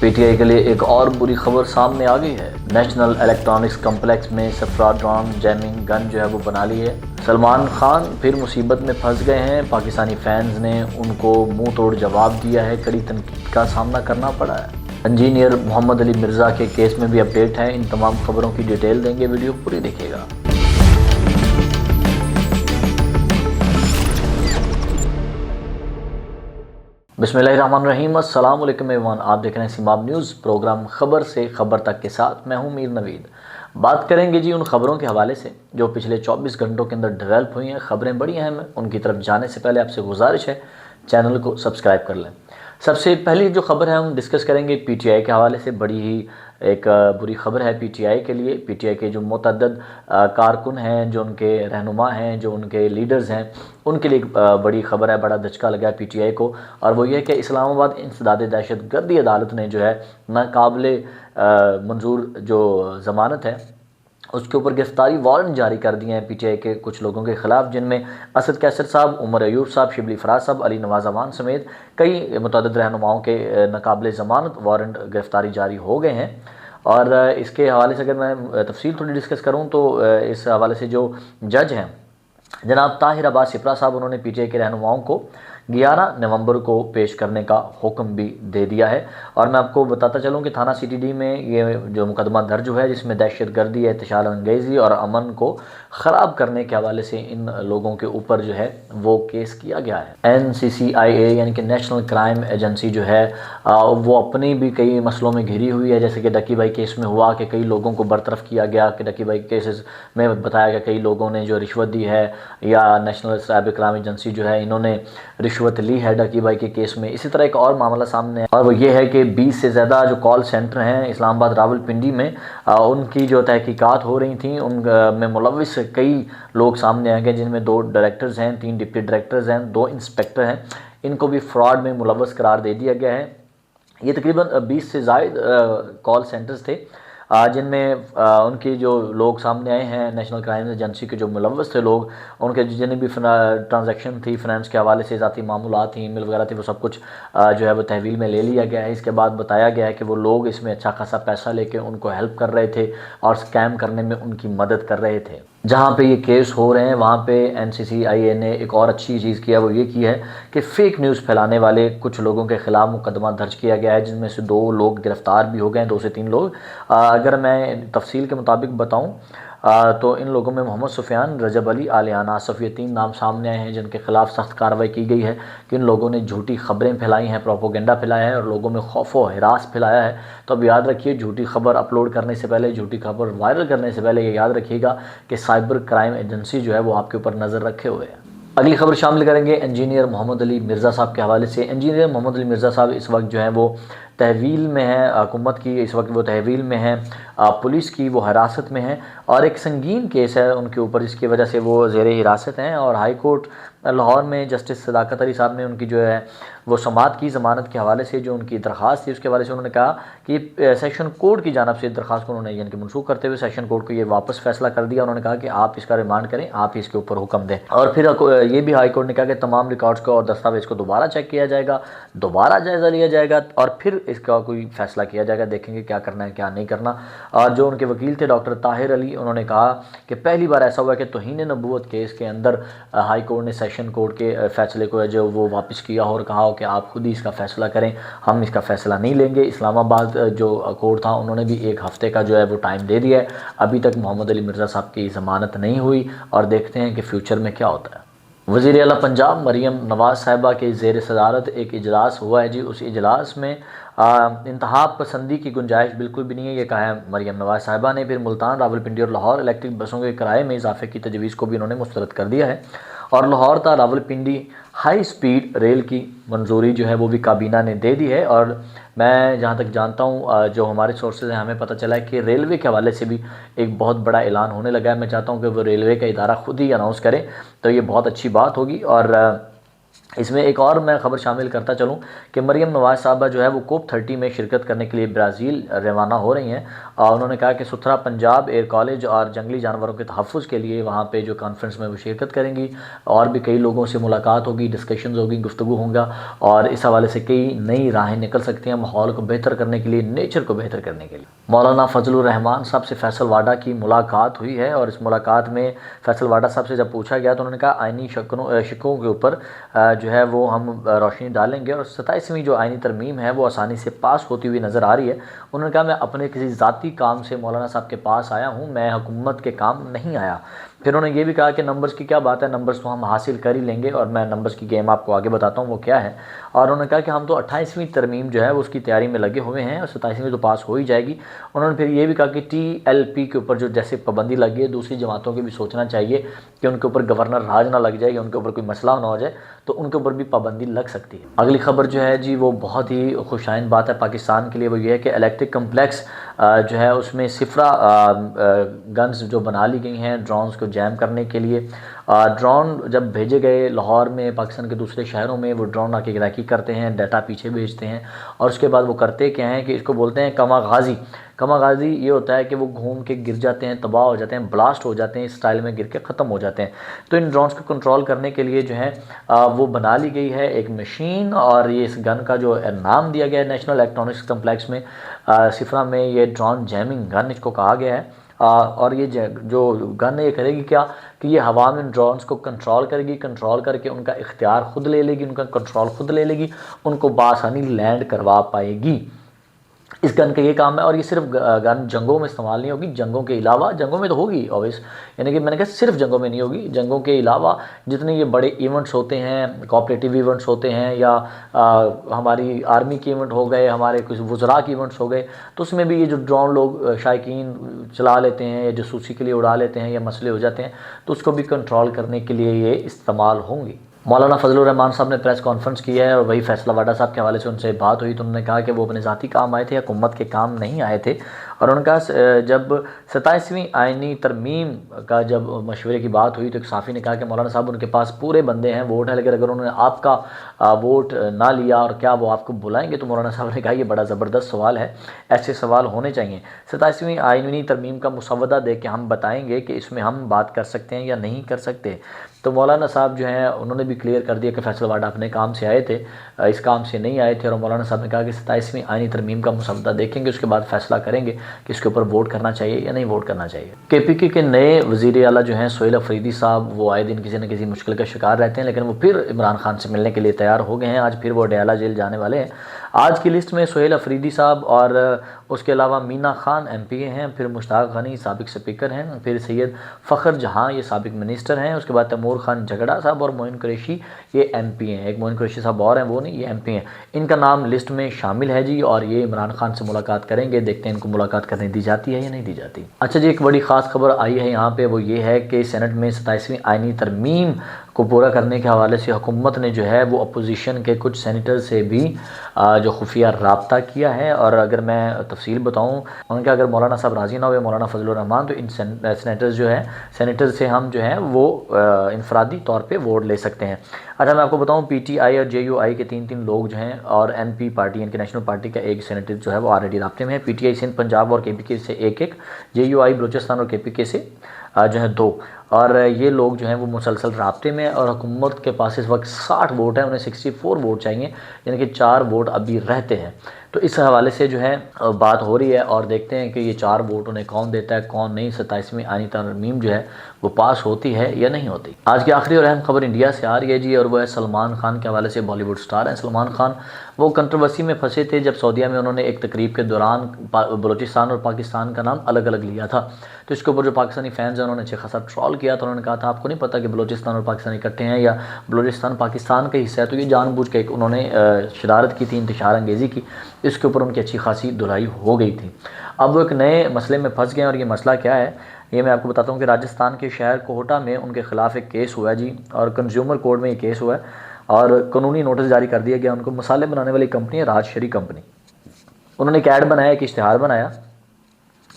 P T I کے لیے ایک اور بری خبر سامنے آ گئی ہے۔ نیشنل الیکٹرانکس کمپلیکس میں سفرادران جیمنگ گن جو ہے وہ بنا لی ہے۔ سلمان خان پھر مصیبت میں پھنس گئے ہیں۔ پاکستانی فینز نے ان کو منہ توڑ جواب دیا ہے، کڑی تنقید کا سامنا کرنا پڑا ہے۔ انجینئر محمد علی مرزا کے کیس میں بھی اپڈیٹ ہے۔ ان تمام خبروں کی ڈیٹیل دیں گے، ویڈیو پوری دیکھیے گا۔ بسم اللہ الرحمن الرحیم، السلام علیکم ایوان، آپ دیکھ رہے ہیں سیماب نیوز، پروگرام خبر سے خبر تک کے ساتھ میں ہوں میر نوید۔ بات کریں گے جی ان خبروں کے حوالے سے جو پچھلے 24 گھنٹوں کے اندر ڈیولپ ہوئی ہیں۔ خبریں بڑی اہم ہیں، ان کی طرف جانے سے پہلے آپ سے گزارش ہے چینل کو سبسکرائب کر لیں۔ سب سے پہلی جو خبر ہے ہم ڈسکس کریں گے پی ٹی آئی کے حوالے سے۔ بڑی ہی ایک بری خبر ہے پی ٹی آئی کے لیے۔ پی ٹی آئی کے جو متعدد کارکن ہیں، جو ان کے رہنما ہیں، جو ان کے لیڈرز ہیں، ان کے لیے ایک بڑی خبر ہے، بڑا دھچکا لگا ہے پی ٹی آئی کو، اور وہ یہ کہ اسلام آباد انسداد دہشت گردی عدالت نے جو ہے ناقابل منظور جو ضمانت ہے اس کے اوپر گرفتاری وارنٹ جاری کر دیے ہیں پی ٹی آئی کے کچھ لوگوں کے خلاف، جن میں اسد کیسر صاحب، عمر ایوب صاحب، شبلی فراز صاحب، علی نواز امان سمیت کئی متعدد رہنماؤں کے ناقابل ضمانت وارنٹ گرفتاری جاری ہو گئے ہیں۔ اور اس کے حوالے سے اگر میں تفصیل تھوڑی ڈسکس کروں تو اس حوالے سے جو جج ہیں جناب طاہر عباس سپرا صاحب، انہوں نے پی ٹی آئی کے رہنماؤں کو 11 نومبر کو پیش کرنے کا حکم بھی دے دیا ہے۔ اور میں آپ کو بتاتا چلوں کہ تھانہ سی ٹی ڈی میں یہ جو مقدمہ درج ہوا ہے، جس میں دہشت گردی، احتشام انگیزی اور امن کو خراب کرنے کے حوالے سے ان لوگوں کے اوپر جو ہے وہ کیس کیا گیا ہے۔ این سی سی آئی اے یعنی کہ نیشنل کرائم ایجنسی جو ہے وہ اپنی بھی کئی مسئلوں میں گھری ہوئی ہے، جیسے کہ ڈکی بھائی کیس میں ہوا کہ کئی لوگوں کو برطرف کیا گیا، کہ ڈکی بھائی کیسز میں بتایا گیا کئی لوگوں نے جو رشوت دی ہے، یا نیشنل سائبر کرائم ایجنسی جو ہے انہوں نے رشوت لی ہے ڈکی بھائی کے کیس میں۔ اسی طرح ایک اور معاملہ سامنے ہے، اور وہ یہ ہے کہ 20 سے زیادہ جو کال سینٹر ہیں اسلام آباد راول پنڈی میں، ان کی جو تحقیقات ہو رہی تھیں، ان میں ملوث کئی لوگ سامنے آ گئے، جن میں 2 ڈائریکٹرز ہیں، 3 ڈپٹی ڈائریکٹرز ہیں، 2 انسپیکٹر ہیں۔ ان کو بھی فراڈ میں ملوث قرار دے دیا گیا ہے۔ یہ تقریباً 20 سے زائد کال سینٹرز تھے، جن میں ان کی جو لوگ سامنے آئے ہیں، نیشنل کرائم ایجنسی کے جو ملوث تھے لوگ، ان کے جتنی بھی ٹرانزیکشن تھی فنانس کے حوالے سے، ذاتی معاملات تھیں، ای میل وغیرہ تھی، وہ سب کچھ جو ہے وہ تحویل میں لے لیا گیا ہے۔ اس کے بعد بتایا گیا ہے کہ وہ لوگ اس میں اچھا خاصا پیسہ لے کے ان کو ہیلپ کر رہے تھے اور سکیم کرنے میں ان کی مدد کر رہے تھے۔ جہاں پہ یہ کیس ہو رہے ہیں وہاں پہ این سی سی آئی اے نے ایک اور اچھی چیز کیا، وہ یہ کی ہے کہ فیک نیوز پھیلانے والے کچھ لوگوں کے خلاف مقدمہ درج کیا گیا ہے، جن میں سے 2 لوگ گرفتار بھی ہو گئے ہیں، 2 سے 3 لوگ۔ اگر میں تفصیل کے مطابق بتاؤں تو ان لوگوں میں محمد سفیان، رجب علی، عالیہ آصف، یہ 3 نام سامنے آئے ہیں جن کے خلاف سخت کارروائی کی گئی ہے کہ ان لوگوں نے جھوٹی خبریں پھیلائی ہیں، پروپیگنڈا پھیلایا ہے اور لوگوں میں خوف و ہراس پھیلایا ہے۔ تو اب یاد رکھیے، جھوٹی خبر اپلوڈ کرنے سے پہلے، جھوٹی خبر وائرل کرنے سے پہلے یہ یاد رکھیے گا کہ سائبر کرائم ایجنسی جو ہے وہ آپ کے اوپر نظر رکھے ہوئے ہے۔ اگلی خبر شامل کریں گے انجینئر محمد علی مرزا صاحب کے حوالے سے۔ انجینئر محمد علی مرزا صاحب اس وقت جو ہیں وہ تحویل میں ہیں حکومت کی، اس وقت وہ تحویل میں ہیں پولیس کی، وہ حراست میں ہیں، اور ایک سنگین کیس ہے ان کے اوپر، جس کی وجہ سے وہ زیر حراست ہیں۔ اور ہائی کورٹ لاہور میں جسٹس صداقت علی صاحب نے ان کی جو ہے وہ سماعت کی ضمانت کے حوالے سے، جو ان کی درخواست تھی اس کے حوالے سے انہوں نے کہا کہ سیشن کورٹ کی جانب سے درخواست کو انہوں نے یعنی کہ منسوخ کرتے ہوئے سیشن کورٹ کو یہ واپس فیصلہ کر دیا۔ انہوں نے کہا کہ آپ اس کا ریمانڈ کریں، آپ اس کے اوپر حکم دیں۔ اور پھر یہ بھی ہائی کورٹ نے کہا کہ تمام ریکارڈز کو اور دستاویز کو دوبارہ چیک کیا جائے گا، دوبارہ جائزہ لیا جائے گا، اور پھر اس کا کوئی فیصلہ کیا جائے گا، دیکھیں گے کیا کرنا ہے کیا نہیں کرنا۔ اور جو ان کے وکیل تھے ڈاکٹر طاہر علی، انہوں نے کہا کہ پہلی بار ایسا ہوا کہ توہین نبوت کیس کے اندر ہائی کورٹ نے سیشن کورٹ کے فیصلے کو جو وہ واپس کیا اور کہا ہو کہ آپ خود ہی اس کا فیصلہ کریں، ہم اس کا فیصلہ نہیں لیں گے۔ اسلام آباد جو کورٹ تھا انہوں نے بھی 1 ہفتے کا جو ہے وہ ٹائم دے دیا ہے۔ ابھی تک محمد علی مرزا صاحب کی ضمانت نہیں ہوئی، اور دیکھتے ہیں کہ فیوچر میں کیا ہوتا ہے۔ وزیر اعلیٰ پنجاب مریم نواز صاحبہ کے زیر صدارت ایک اجلاس ہوا ہے جی۔ اس اجلاس میں انتہا پسندی کی گنجائش بالکل بھی نہیں ہے، یہ کہا ہے مریم نواز صاحبہ نے۔ پھر ملتان، راولپنڈی اور لاہور الیکٹرک بسوں کے کرائے میں اضافے کی تجویز کو بھی انہوں نے مسترد کر دیا ہے، اور لاہور تا راولپنڈی ہائی سپیڈ ریل کی منظوری جو ہے وہ بھی کابینہ نے دے دی ہے۔ اور میں جہاں تک جانتا ہوں، جو ہمارے سورسز ہیں، ہمیں پتہ چلا ہے کہ ریلوے کے حوالے سے بھی ایک بہت بڑا اعلان ہونے لگا ہے۔ میں چاہتا ہوں کہ وہ ریلوے کا ادارہ خود ہی اناؤنس کرے، تو یہ بہت اچھی بات ہوگی۔ اور اس میں ایک اور میں خبر شامل کرتا چلوں کہ مریم نواز صاحبہ جو ہے وہ کوپ 30 میں شرکت کرنے کے لیے برازیل روانہ ہو رہی ہیں، اور انہوں نے کہا کہ ستھرا پنجاب ایئر کالج اور جنگلی جانوروں کے تحفظ کے لیے وہاں پہ جو کانفرنس میں وہ شرکت کریں گی، اور بھی کئی لوگوں سے ملاقات ہوگی، ڈسکشنز ہوگی، گفتگو ہوگا، اور اس حوالے سے کئی نئی راہیں نکل سکتی ہیں ماحول کو بہتر کرنے کے لیے، نیچر کو بہتر کرنے کے لیے۔ مولانا فضل الرحمان صاحب سے فیصل واڈا کی ملاقات ہوئی ہے، اور اس ملاقات میں فیصل واڈا صاحب سے جب پوچھا گیا تو انہوں نے کہا آئینی شکوں کے اوپر جو ہے وہ ہم روشنی ڈالیں گے، اور 27ویں جو آئینی ترمیم ہے وہ آسانی سے پاس ہوتی ہوئی نظر آ رہی ہے۔ انہوں نے کہا میں اپنے کسی ذاتی کام سے مولانا صاحب کے پاس آیا ہوں، میں حکومت کے کام نہیں آیا۔ پھر انہوں نے یہ بھی کہا کہ نمبرز کی کیا بات ہے، نمبرز تو ہم حاصل کر ہی لیں گے، اور میں نمبرز کی گیم آپ کو آگے بتاتا ہوں وہ کیا ہے۔ اور انہوں نے کہا کہ ہم تو 28ویں ترمیم جو ہے وہ اس کی تیاری میں لگے ہوئے ہیں، اور 27ویں تو پاس ہو ہی جائے گی۔ انہوں نے پھر یہ بھی کہا کہ TLP کے اوپر جو جیسے پابندی لگی ہے، دوسری جماعتوں کے بھی سوچنا چاہیے کہ ان کے اوپر گورنر راج نہ لگ جائے یا ان کے اوپر کوئی مسئلہ نہ ہو جائے، تو ان کے اوپر بھی پابندی لگ سکتی ہے۔ اگلی خبر جو ہے جی وہ بہت ہی خوشائن بات ہے پاکستان کے لیے، وہ یہ ہے کہ الیکٹرک کمپلیکس جو ہے اس میں صفرا گنز جو بنا لی گئی ہیں ڈرونز کو جیم کرنے کے لیے۔ ڈرون جب بھیجے گئے لاہور میں، پاکستان کے دوسرے شہروں میں، وہ ڈرون آ کے گرائکی کرتے ہیں، ڈیٹا پیچھے بھیجتے ہیں، اور اس کے بعد وہ کرتے کیا ہیں کہ اس کو بولتے ہیں کما غازی۔ کما غازی یہ ہوتا ہے کہ وہ گھوم کے گر جاتے ہیں، تباہ ہو جاتے ہیں، بلاسٹ ہو جاتے ہیں، اس اسٹائل میں گر کے ختم ہو جاتے ہیں۔ تو ان ڈرونز کو کنٹرول کرنے کے لیے جو ہے وہ بنا لی گئی ہے ایک مشین، اور یہ اس گن کا جو نام دیا گیا ہے نیشنل الیکٹرانکس کمپلیکس میں صفرا میں، یہ ڈرون جیمنگ گن اس کو کہا گیا ہے۔ اور یہ جو گن یہ کرے گی کیا کہ یہ ہوا میں ڈرونز کو کنٹرول کرے گی، کنٹرول کر کے ان کا اختیار خود لے لے گی، ان کا کنٹرول خود لے لے گی، ان کو بآسانی لینڈ کروا پائے گی۔ اس گن کا یہ کام ہے، اور یہ صرف گن جنگوں میں استعمال نہیں ہوگی، جنگوں کے علاوہ، جنگوں میں تو ہوگی اویس، یعنی کہ میں نے کہا صرف جنگوں میں نہیں ہوگی، جنگوں کے علاوہ جتنے یہ بڑے ایونٹس ہوتے ہیں، کوآپریٹیو ایونٹس ہوتے ہیں، یا ہماری آرمی کے ایونٹ ہو گئے، ہمارے کچھ وزراء کے ایونٹس ہو گئے، تو اس میں بھی یہ جو ڈرون لوگ شائقین چلا لیتے ہیں یا جاسوسی کے لیے اڑا لیتے ہیں یا مسئلے ہو جاتے ہیں، تو اس کو بھی کنٹرول کرنے کے لیے یہ استعمال ہوں گی۔ مولانا فضل الرحمان صاحب نے پریس کانفرنس کی ہے، اور وہی فیصلہ واڈا صاحب کے حوالے سے ان سے بات ہوئی تو انہوں نے کہا کہ وہ اپنے ذاتی کام آئے تھے، حکومت کے کام نہیں آئے تھے، اور ان کا جب 27ویں آئینی ترمیم کا جب مشورے کی بات ہوئی تو ایک صحافی نے کہا کہ مولانا صاحب ان کے پاس پورے بندے ہیں، ووٹ ہے، لیکن اگر انہوں نے آپ کا ووٹ نہ لیا اور کیا وہ آپ کو بلائیں گے؟ تو مولانا صاحب نے کہا یہ بڑا زبردست سوال ہے، ایسے سوال ہونے چاہیے۔ 27ویں آئینی ترمیم کا مسودہ دے کے ہم بتائیں گے کہ اس میں ہم بات کر سکتے ہیں یا نہیں کر سکتے۔ تو مولانا صاحب جو ہیں انہوں نے بھی کلیئر کر دیا کہ فیصل واڈا اپنے کام سے آئے تھے، اس کام سے نہیں آئے تھے، اور مولانا صاحب نے کہا کہ 27ویں آئینی ترمیم کا مسودہ دیکھیں گے، اس کے بعد فیصلہ کریں گے کہ اس کے اوپر ووٹ کرنا چاہیے یا نہیں ووٹ کرنا چاہیے۔ KPK کے نئے وزیر اعلیٰ جو ہیں سہیل افریدی صاحب، وہ آئے دن کسی نہ کسی مشکل کا شکار رہتے ہیں، لیکن وہ پھر عمران خان سے ملنے کے لیے تیار ہو گئے ہیں، آج پھر وہ ڈیالہ جیل جانے والے ہیں۔ آج کی لسٹ میں سہیل افریدی صاحب اور اس کے علاوہ مینا خان MPA ہیں، پھر مشتاق غنی سابق سپیکر ہیں، پھر سید فخر جہاں یہ سابق منسٹر ہیں، اس کے بعد تیمور خان جھگڑا صاحب اور معین قریشی یہ MP ہیں، ایک معین قریشی صاحب اور ہیں وہ نہیں، یہ MP ہیں، ان کا نام لسٹ میں شامل ہے جی، اور یہ عمران خان سے ملاقات کریں گے، دیکھتے ہیں ان کو ملاقات کرنے دی جاتی ہے یا نہیں دی جاتی۔ اچھا جی، ایک بڑی خاص خبر آئی ہے یہاں پہ، وہ یہ ہے کہ سینٹ میں 27ویں آئینی ترمیم کو پورا کرنے کے حوالے سے حکومت نے جو ہے وہ اپوزیشن کے کچھ سینیٹر سے بھی جو خفیہ رابطہ کیا ہے، اور اگر میں تفصیل بتاؤں ان کا، اگر مولانا صاحب راضی نہ ہوئے مولانا فضل الرحمان، تو ان سینیٹرز جو ہیں، سینیٹر سے ہم جو ہیں وہ انفرادی طور پہ ووٹ لے سکتے ہیں۔ اچھا میں آپ کو بتاؤں PTI اور JUI کے تین لوگ جو ہیں، اور NP پارٹی ان کے نیشنل پارٹی کا ایک سینیٹر جو ہے وہ آلریڈی رابطے میں ہے، PTI سندھ پنجاب اور KPK سے ایک، JUI بلوچستان اور KPK سے جو ہیں 2، اور یہ لوگ جو ہیں وہ مسلسل رابطے میں، اور حکومت کے پاس اس وقت 60 ووٹ ہیں، انہیں 64 ووٹ چاہیے، یعنی کہ 4 ووٹ ابھی رہتے ہیں۔ تو اس حوالے سے جو ہے بات ہو رہی ہے، اور دیکھتے ہیں کہ یہ 4 ووٹ انہیں کون دیتا ہے کون نہیں، 27ویں آئینی ترمیم جو ہے وہ پاس ہوتی ہے یا نہیں ہوتی۔ آج کی آخری اور اہم خبر انڈیا سے آ رہی ہے جی، اور وہ ہے سلمان خان کے حوالے سے۔ بالی ووڈ سٹار ہیں سلمان خان، وہ کنٹروورسی میں پھنسے تھے جب سعودیہ میں انہوں نے ایک تقریب کے دوران بلوچستان اور پاکستان کا نام الگ الگ لیا تھا، تو اس کے اوپر جو پاکستانی فینز ہیں انہوں نے اچھا خاصا ٹرول کیا تھا۔ انہوں نے کہا تھا آپ کو نہیں پتہ کہ بلوچستان اور پاکستان اکٹھے ہیں، یا بلوچستان پاکستان کا حصہ ہے؟ تو یہ جان بوجھ کے انہوں نے شرارت کی تھی، انتشار انگیزی کی، اس کے اوپر ان کی اچھی خاصی دھلائی ہو گئی تھی۔ اب وہ ایک نئے مسئلے میں پھنس گئے ہیں، اور یہ مسئلہ کیا ہے یہ میں آپ کو بتاتا ہوں کہ راجستھان کے شہر کوہٹا میں ان کے خلاف ایک کیس ہوا ہے جی، اور کنزیومر کورٹ میں یہ کیس ہوا ہے، اور قانونی نوٹس جاری کر دیا گیا ان کو۔ مسالے بنانے والی کمپنی ہے راج شری کمپنی، انہوں نے ایک ایڈ بنایا، ایک اشتہار بنایا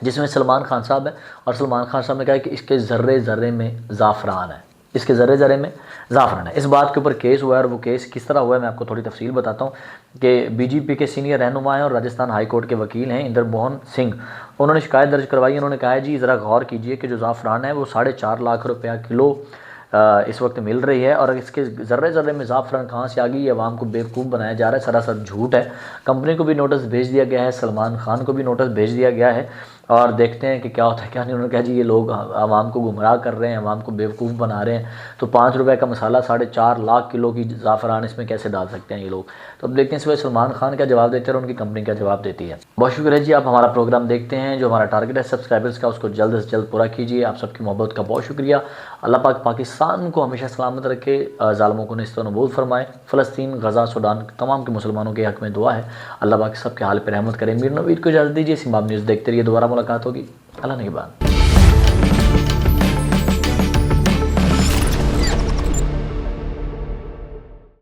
جس میں سلمان خان صاحب ہے، اور سلمان خان صاحب نے کہا کہ اس کے ذرے ذرے میں زعفران ہے۔ اس کے ذرے ذرے میں زعفران ہے۔ اس بات کے اوپر کیس ہوا ہے، اور وہ کیس کس طرح ہوا ہے میں آپ کو تھوڑی تفصیل بتاتا ہوں کہ بی جے پی کے سینئر رہنما ہیں اور راجستھان ہائی کورٹ کے وکیل ہیں اندر موہن سنگھ، انہوں نے شکایت درج کروائی۔ انہوں نے کہا ہے جی ذرا غور کیجئے کہ جو زعفران ہے وہ 4.5 لاکھ روپیہ کلو اس وقت مل رہی ہے، اور اس کے ذرے ذرے میں زعفران کہاں سے آ گئی، یہ عوام کو بیوقوف بنایا جا رہا ہے، سراسر جھوٹ ہے۔ کمپنی کو بھی نوٹس بھیج دیا گیا ہے، سلمان خان کو بھی نوٹس بھیج دیا گیا ہے، اور دیکھتے ہیں کہ کیا ہوتا ہے کیا نہیں۔ انہوں نے کہا جی یہ لوگ عوام کو گمراہ کر رہے ہیں، عوام کو بیوقوف بنا رہے ہیں، تو 5 روپے کا مسالہ 4.5 لاکھ کلو کی زعفران اس میں کیسے ڈال سکتے ہیں یہ لوگ۔ تو اب دیکھتے ہیں اس وقت سلمان خان کیا جواب دیتے ہیں اور ان کی کمپنی کیا جواب دیتی ہے۔ بہت شکریہ جی، آپ ہمارا پروگرام دیکھتے ہیں، جو ہمارا ٹارگٹ ہے سبسکرائبرز کا اس کو جلد سے جلد پورا کیجیے۔ آپ سب کی محبت کا بہت شکریہ۔ اللہ پاک پاکستان کو ہمیشہ سلامت رکھے، ظالموں کو نیست و نابود فرمائے۔ فلسطین، غزہ، سوڈان تمام کے مسلمانوں کے حق میں دعا ہے، اللہ پاک سب کے حال پہ رحمت کرے۔ میر نوید کو اجازت دیجیے، سماب نیوز دیکھتے رہیے، دوبارہ ملاقات ہوگی، اللہ نگہبان۔